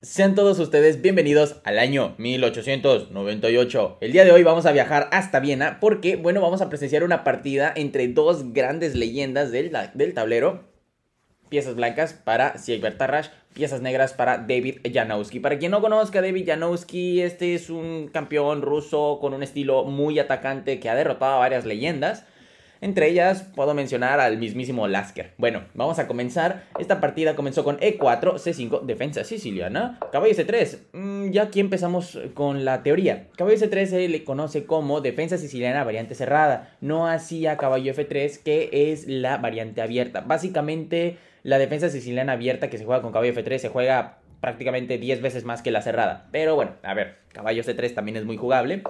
Sean todos ustedes bienvenidos al año 1898. El día de hoy vamos a viajar hasta Viena porque, bueno, vamos a presenciar una partida entre dos grandes leyendas del tablero. Piezas blancas para Siegbert Tarrasch, piezas negras para David Janowski. Para quien no conozca a David Janowski, este es un campeón ruso con un estilo muy atacante que ha derrotado a varias leyendas. Entre ellas puedo mencionar al mismísimo Lasker. Bueno, vamos a comenzar. Esta partida comenzó con E4, C5, defensa siciliana. Caballo C3. Ya aquí empezamos con la teoría. Caballo C3 se le conoce como defensa siciliana variante cerrada. No así a caballo F3, que es la variante abierta. Básicamente, la defensa siciliana abierta que se juega con caballo F3 se juega prácticamente 10 veces más que la cerrada. Pero bueno, a ver, caballo C3 también es muy jugable.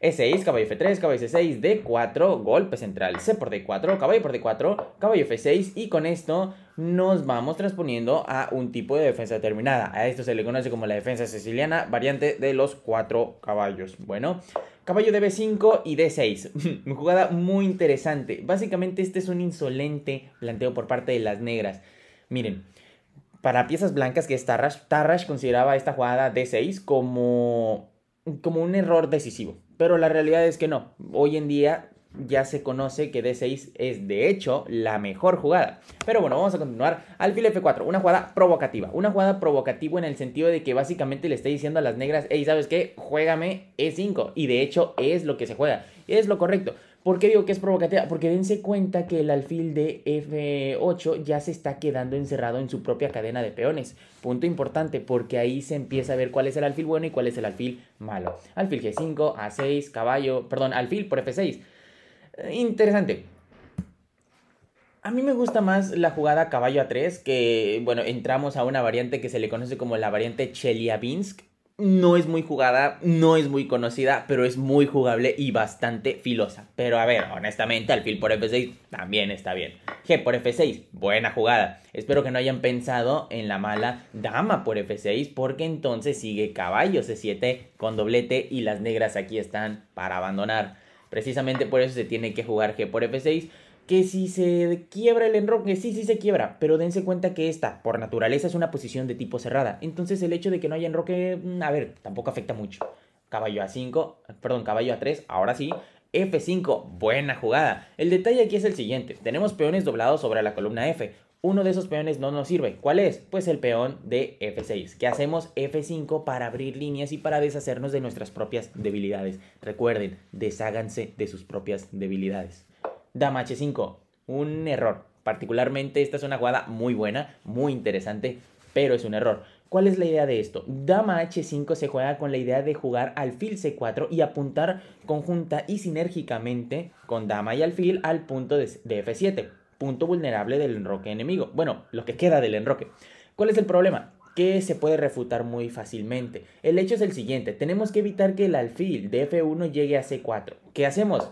E6, caballo F3, caballo C6, D4, golpe central, C por D4, caballo por D4, caballo F6 y con esto nos vamos transponiendo a un tipo de defensa determinada. A esto se le conoce como la defensa siciliana, variante de los 4 caballos. Bueno, caballo de B5 y D6, una jugada muy interesante. Básicamente este es un insolente planteo por parte de las negras. Miren, para piezas blancas que es Tarrasch consideraba esta jugada D6 como un error decisivo. Pero la realidad es que no. Hoy en día ya se conoce que D6 es de hecho la mejor jugada. Pero bueno, vamos a continuar. Alfil F4, una jugada provocativa. Una jugada provocativa en el sentido de que básicamente le está diciendo a las negras: hey, ¿sabes qué? Juégame E5. Y de hecho es lo que se juega. Es lo correcto. ¿Por qué digo que es provocativa? Porque dense cuenta que el alfil de F8 ya se está quedando encerrado en su propia cadena de peones. Punto importante, porque ahí se empieza a ver cuál es el alfil bueno y cuál es el alfil malo. Alfil G5, A6, caballo, perdón, alfil por F6. Interesante. A mí me gusta más la jugada caballo A3, que, bueno, entramos a una variante que se le conoce como la variante Chelyabinsk. No es muy jugada, no es muy conocida, pero es muy jugable y bastante filosa. Pero a ver, honestamente, alfil por F6 también está bien. G por F6, buena jugada. Espero que no hayan pensado en la mala dama por F6, porque entonces sigue caballo C7 con doblete y las negras aquí están para abandonar. Precisamente por eso se tiene que jugar G por F6. Que si se quiebra el enroque, sí se quiebra, pero dense cuenta que esta, por naturaleza, es una posición de tipo cerrada. Entonces el hecho de que no haya enroque, a ver, tampoco afecta mucho. Caballo A5, perdón, caballo A3, ahora sí. F5, buena jugada. El detalle aquí es el siguiente. Tenemos peones doblados sobre la columna F. Uno de esos peones no nos sirve. ¿Cuál es? Pues el peón de F6. ¿Qué hacemos? F5 para abrir líneas y para deshacernos de nuestras propias debilidades. Recuerden, desháganse de sus propias debilidades. Dama H5, un error. Particularmente esta es una jugada muy buena, muy interesante, pero es un error. ¿Cuál es la idea de esto? Dama H5 se juega con la idea de jugar alfil C4 y apuntar conjunta y sinérgicamente con dama y alfil al punto de F7, punto vulnerable del enroque enemigo. Bueno, lo que queda del enroque. ¿Cuál es el problema? Que se puede refutar muy fácilmente. El hecho es el siguiente: tenemos que evitar que el alfil de F1 llegue a C4. ¿Qué hacemos?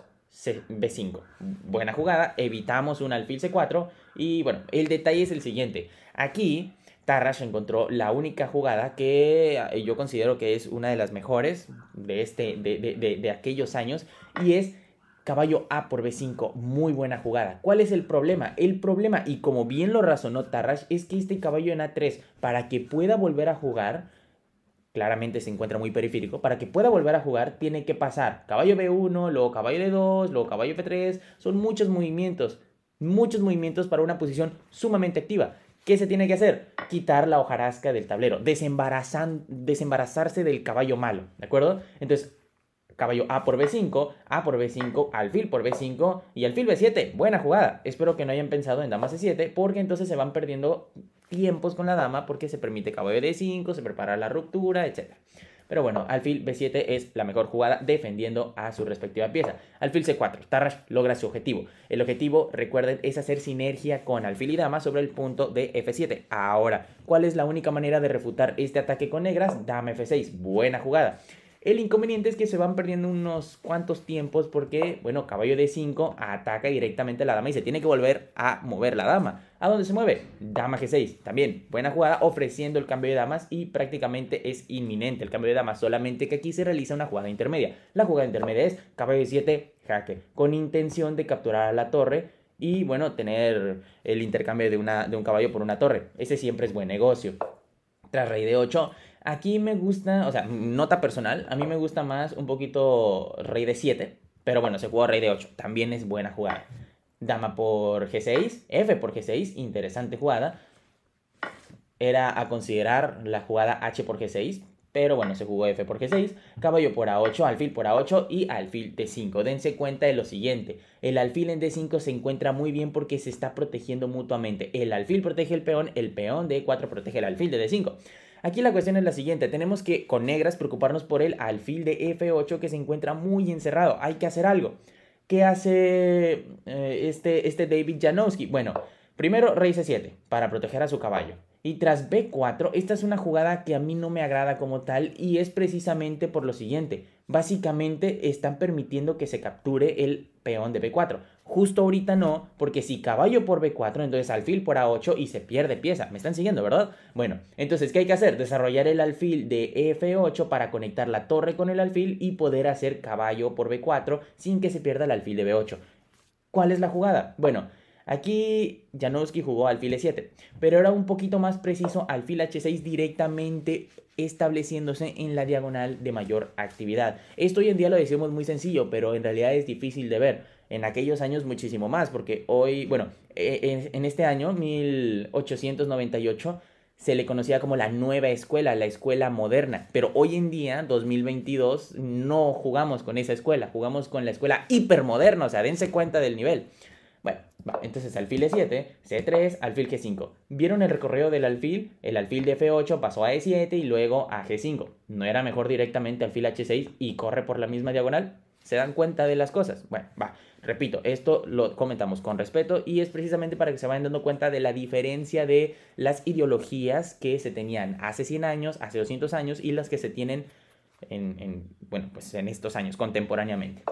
B5, buena jugada, evitamos un alfil C4 y bueno, el detalle es el siguiente. Aquí Tarrasch encontró la única jugada que yo considero que es una de las mejores de aquellos años, y es caballo A por B5, muy buena jugada. ¿Cuál es el problema? El problema, y como bien lo razonó Tarrasch, es que este caballo en A3, para que pueda volver a jugar, claramente se encuentra muy periférico. Para que pueda volver a jugar, tiene que pasar caballo B1, luego caballo D2, luego caballo F3. Son muchos movimientos para una posición sumamente activa. ¿Qué se tiene que hacer? Quitar la hojarasca del tablero, desembarazarse del caballo malo, ¿de acuerdo? Entonces, caballo A por B5, alfil por B5 y alfil B7. Buena jugada. Espero que no hayan pensado en dama C7, porque entonces se van perdiendo tiempos con la dama, porque se permite caballo D5, se prepara la ruptura, etc. Pero bueno, alfil B7 es la mejor jugada defendiendo a su respectiva pieza. Alfil C4, Tarrasch logra su objetivo. El objetivo, recuerden, es hacer sinergia con alfil y dama sobre el punto de F7. Ahora, ¿cuál es la única manera de refutar este ataque con negras? Dama F6, buena jugada. El inconveniente es que se van perdiendo unos cuantos tiempos porque, bueno, caballo D5 ataca directamente a la dama y se tiene que volver a mover la dama. ¿A dónde se mueve? Dama G6, también buena jugada, ofreciendo el cambio de damas y prácticamente es inminente el cambio de damas, solamente que aquí se realiza una jugada intermedia. La jugada intermedia es caballo D7, jaque, con intención de capturar a la torre y, bueno, tener el intercambio de un caballo por una torre. Ese siempre es buen negocio. Tras rey D8, Aquí me gusta, o sea, nota personal, a mí me gusta más un poquito rey de 7, pero bueno, se jugó rey de 8, también es buena jugada. Dama por G6, F por G6, interesante jugada. Era a considerar la jugada H por G6, pero bueno, se jugó F por G6, caballo por A8, alfil por A8 y alfil D5. Dense cuenta de lo siguiente, el alfil en D5 se encuentra muy bien porque se está protegiendo mutuamente. El alfil protege el peón de E4 protege el alfil de D5. Aquí la cuestión es la siguiente, tenemos que con negras preocuparnos por el alfil de F8 que se encuentra muy encerrado, hay que hacer algo. ¿Qué hace este David Janowski? Bueno, primero rey C7 para proteger a su caballo. Y tras B4, esta es una jugada que a mí no me agrada como tal y es precisamente por lo siguiente. Básicamente están permitiendo que se capture el peón de B4. Justo ahorita no, porque si caballo por B4, entonces alfil por A8 y se pierde pieza. ¿Me están siguiendo, verdad? Bueno, entonces, ¿qué hay que hacer? Desarrollar el alfil de F8 para conectar la torre con el alfil y poder hacer caballo por B4 sin que se pierda el alfil de B8. ¿Cuál es la jugada? Bueno, aquí Janowski jugó alfil E7, pero era un poquito más preciso alfil H6 directamente estableciéndose en la diagonal de mayor actividad. Esto hoy en día lo decimos muy sencillo, pero en realidad es difícil de ver. En aquellos años muchísimo más, porque hoy, bueno, en este año, 1898, se le conocía como la nueva escuela, la escuela moderna. Pero hoy en día, 2022, no jugamos con esa escuela, jugamos con la escuela hipermoderna, o sea, dense cuenta del nivel. Bueno, entonces alfil E7, C3, alfil G5. ¿Vieron el recorrido del alfil? El alfil de F8 pasó a E7 y luego a G5. ¿No era mejor directamente alfil H6 y corre por la misma diagonal? ¿Se dan cuenta de las cosas? Bueno, repito, esto lo comentamos con respeto y es precisamente para que se vayan dando cuenta de la diferencia de las ideologías que se tenían hace 100 años, hace 200 años y las que se tienen bueno, pues en estos años contemporáneamente.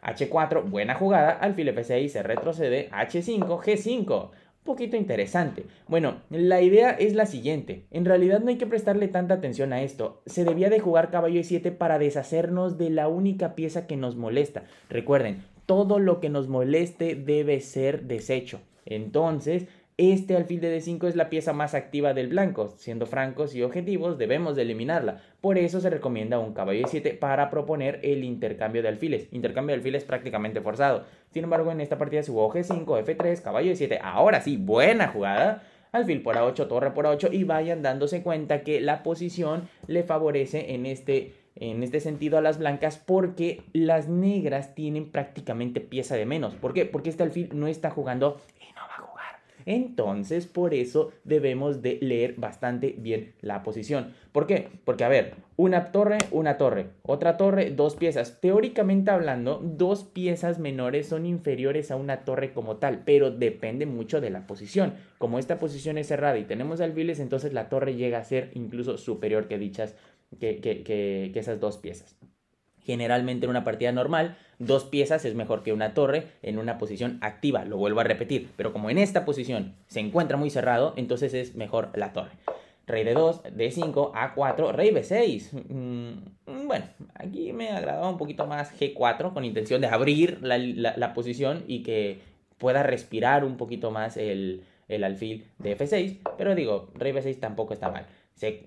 H4, buena jugada, alfil F6, se retrocede, H5, G5. Poquito interesante. Bueno, la idea es la siguiente. En realidad no hay que prestarle tanta atención a esto. Se debía de jugar caballo E7 para deshacernos de la única pieza que nos molesta. Recuerden, todo lo que nos moleste debe ser deshecho. Entonces, este alfil de D5 es la pieza más activa del blanco. Siendo francos y objetivos, debemos de eliminarla. Por eso se recomienda un caballo E7 para proponer el intercambio de alfiles. Intercambio de alfiles prácticamente forzado. Sin embargo, en esta partida se jugó G5, F3, caballo E7. Ahora sí, buena jugada. Alfil por A8, torre por A8 y vayan dándose cuenta que la posición le favorece en este sentido a las blancas porque las negras tienen prácticamente pieza de menos. ¿Por qué? Porque este alfil no está jugando y no va a jugar. Entonces, por eso debemos de leer bastante bien la posición. ¿Por qué? Porque, a ver, una torre, otra torre, dos piezas. Teóricamente hablando, dos piezas menores son inferiores a una torre como tal, pero depende mucho de la posición. Como esta posición es cerrada y tenemos alfiles, entonces la torre llega a ser incluso superior que dichas, que esas dos piezas. Generalmente en una partida normal, dos piezas es mejor que una torre en una posición activa, lo vuelvo a repetir, pero como en esta posición se encuentra muy cerrado, entonces es mejor la torre. Rey D2, D5, A4, rey B6. Bueno, aquí me agradaba un poquito más G4 con intención de abrir la posición y que pueda respirar un poquito más el alfil de F6, pero digo, rey B6 tampoco está mal.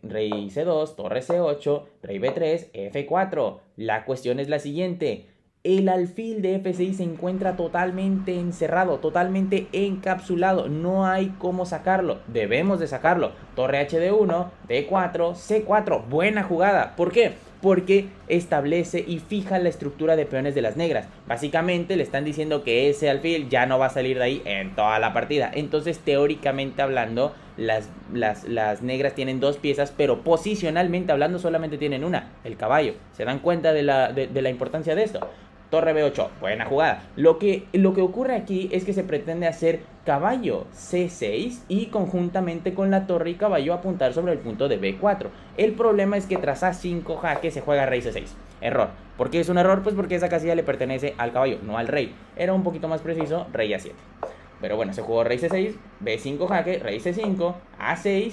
Rey C2, torre C8, rey B3, F4. La cuestión es la siguiente. El alfil de F6 se encuentra totalmente encerrado, totalmente encapsulado. No hay cómo sacarlo. Debemos de sacarlo. Torre HD1, B4, C4. Buena jugada. ¿Por qué? Porque establece y fija la estructura de peones de las negras. Básicamente le están diciendo que ese alfil ya no va a salir de ahí en toda la partida. Entonces, teóricamente hablando, las negras tienen dos piezas, pero posicionalmente hablando solamente tienen una, el caballo. ¿Se dan cuenta de la importancia de esto? Torre B8, buena jugada. Lo que ocurre aquí es que se pretende hacer caballo C6 y conjuntamente con la torre y caballo apuntar sobre el punto de B4. El problema es que tras A5 jaque se juega rey C6. Error. ¿Por qué es un error? Pues porque esa casilla le pertenece al caballo, no al rey. Era un poquito más preciso, rey A7. Pero bueno, se jugó rey C6, B5 jaque, rey C5, A6.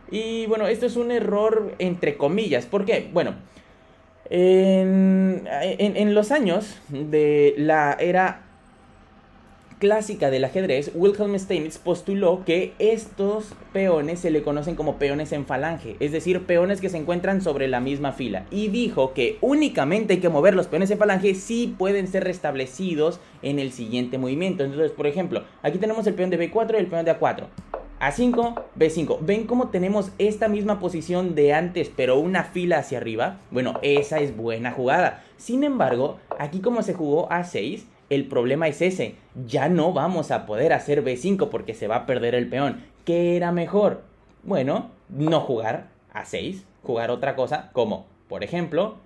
Y bueno, esto es un error entre comillas. ¿Por qué? Bueno, en los años de la era clásica del ajedrez, Wilhelm Steinitz postuló que estos peones se le conocen como peones en falange, es decir, peones que se encuentran sobre la misma fila, y dijo que únicamente hay que mover los peones en falange si pueden ser restablecidos en el siguiente movimiento. Entonces, por ejemplo, aquí tenemos el peón de B4 y el peón de A4. A5, B5. ¿Ven cómo tenemos esta misma posición de antes, pero una fila hacia arriba? Bueno, esa es buena jugada. Sin embargo, aquí como se jugó A6, el problema es ese. Ya no vamos a poder hacer B5 porque se va a perder el peón. ¿Qué era mejor? Bueno, no jugar A6, jugar otra cosa como, por ejemplo,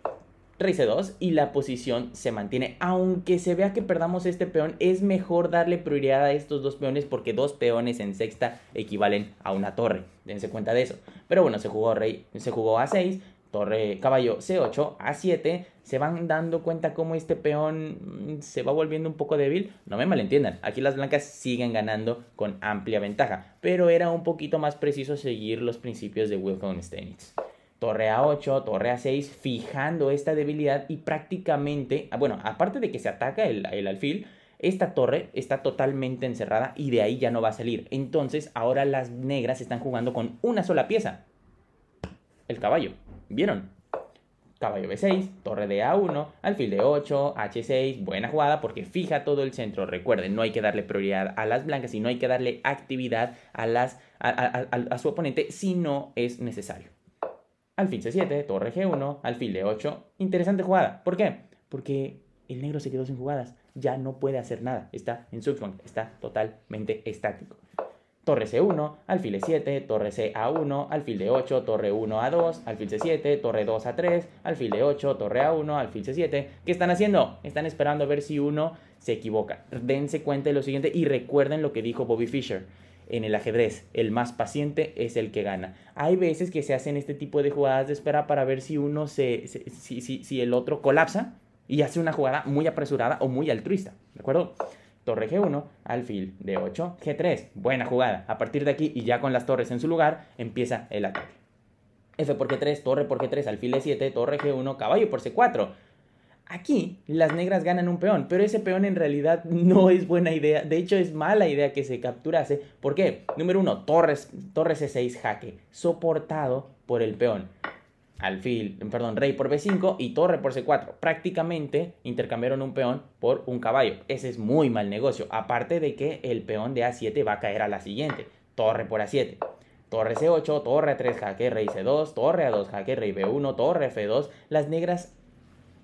rey C2 y la posición se mantiene. Aunque se vea que perdamos este peón, es mejor darle prioridad a estos dos peones porque dos peones en sexta equivalen a una torre. Dense cuenta de eso. Pero bueno, se jugó A6, torre, caballo C8, A7. Se van dando cuenta cómo este peón se va volviendo un poco débil. No me malentiendan, aquí las blancas siguen ganando con amplia ventaja, pero era un poquito más preciso seguir los principios de Wilhelm Steinitz. Torre A8, torre A6, fijando esta debilidad y prácticamente, bueno, aparte de que se ataca el alfil, esta torre está totalmente encerrada y de ahí ya no va a salir. Entonces ahora las negras están jugando con una sola pieza, el caballo. ¿Vieron? Caballo B6, torre de A1, alfil de 8, H6, buena jugada porque fija todo el centro. Recuerden, no hay que darle prioridad a las blancas y no hay que darle actividad a su oponente si no es necesario. Alfil C7, torre G1, alfil de 8. Interesante jugada. ¿Por qué? Porque el negro se quedó sin jugadas. Ya no puede hacer nada. Está en Zugzwang. Está totalmente estático. Torre C1, alfil E7, torre C-A1, alfil de 8, torre 1 A2, alfil C7, torre 2 A3, alfil de 8, torre A1, alfil C7. ¿Qué están haciendo? Están esperando a ver si uno se equivoca. Dense cuenta de lo siguiente y recuerden lo que dijo Bobby Fischer. En el ajedrez, el más paciente es el que gana. Hay veces que se hacen este tipo de jugadas de espera para ver si uno si el otro colapsa y hace una jugada muy apresurada o muy altruista. ¿De acuerdo? Torre G1, alfil de 8, G3. Buena jugada. A partir de aquí y ya con las torres en su lugar, empieza el ataque. F por G3, torre por G3, alfil de 7, torre G1, caballo por C4. Aquí las negras ganan un peón, pero ese peón en realidad no es buena idea. De hecho, es mala idea que se capturase. ¿Por qué? Número 1, torre C6 jaque, soportado por el peón. Rey por B5 y torre por C4. Prácticamente intercambiaron un peón por un caballo. Ese es muy mal negocio. Aparte de que el peón de A7 va a caer a la siguiente. Torre por A7. Torre C8, torre A3 jaque, rey C2, torre A2 jaque, rey B1, torre F2. Las negras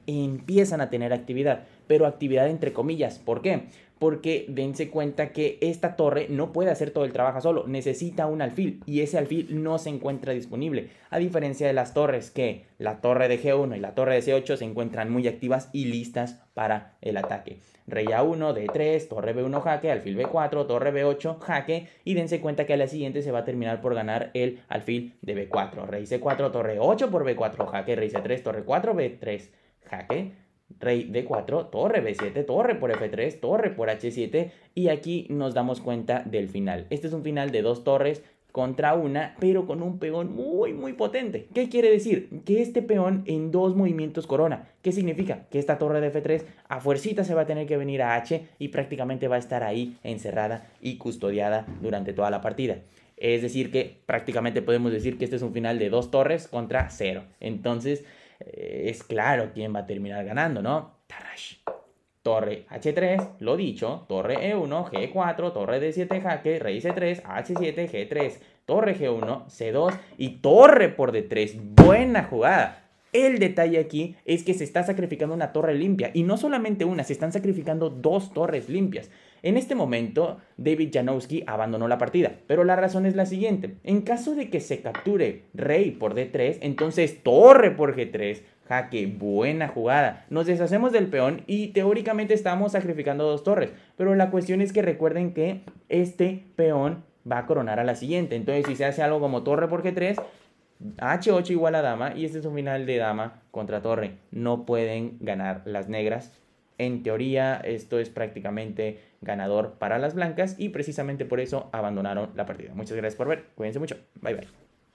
empiezan a tener actividad, pero actividad entre comillas. ¿Por qué? Porque dense cuenta que esta torre no puede hacer todo el trabajo solo, necesita un alfil y ese alfil no se encuentra disponible, a diferencia de las torres que la torre de G1 y la torre de C8 se encuentran muy activas y listas para el ataque. Rey A1, D3, torre B1 jaque, alfil B4, torre B8 jaque y dense cuenta que a la siguiente se va a terminar por ganar el alfil de B4. Rey C4, torre 8 por B4 jaque, rey C3, torre 4, B3 jaque, rey D4, torre B7, torre por F3, torre por H7 y aquí nos damos cuenta del final. Este es un final de dos torres contra una, pero con un peón muy potente. ¿Qué quiere decir? Que este peón en dos movimientos corona. ¿Qué significa? Que esta torre de F3 a fuercita se va a tener que venir a H y prácticamente va a estar ahí encerrada y custodiada durante toda la partida. Es decir que prácticamente podemos decir que este es un final de dos torres contra 0. Entonces es claro quién va a terminar ganando, ¿no? Tarash. Torre H3, lo dicho, torre E1, G4, torre D7 jaque, rey C3, H7, G3, torre G1, C2 y torre por D3. Buena jugada. El detalle aquí es que se está sacrificando una torre limpia y no solamente una, se están sacrificando dos torres limpias. En este momento, David Janowski abandonó la partida, pero la razón es la siguiente. En caso de que se capture rey por D3, entonces torre por G3, jaque, buena jugada. Nos deshacemos del peón y teóricamente estamos sacrificando dos torres, pero la cuestión es que recuerden que este peón va a coronar a la siguiente. Entonces, si se hace algo como torre por G3, H8 igual a dama y este es un final de dama contra torre. No pueden ganar las negras. En teoría, esto es prácticamente ganador para las blancas y precisamente por eso abandonaron la partida. Muchas gracias por ver. Cuídense mucho. Bye bye.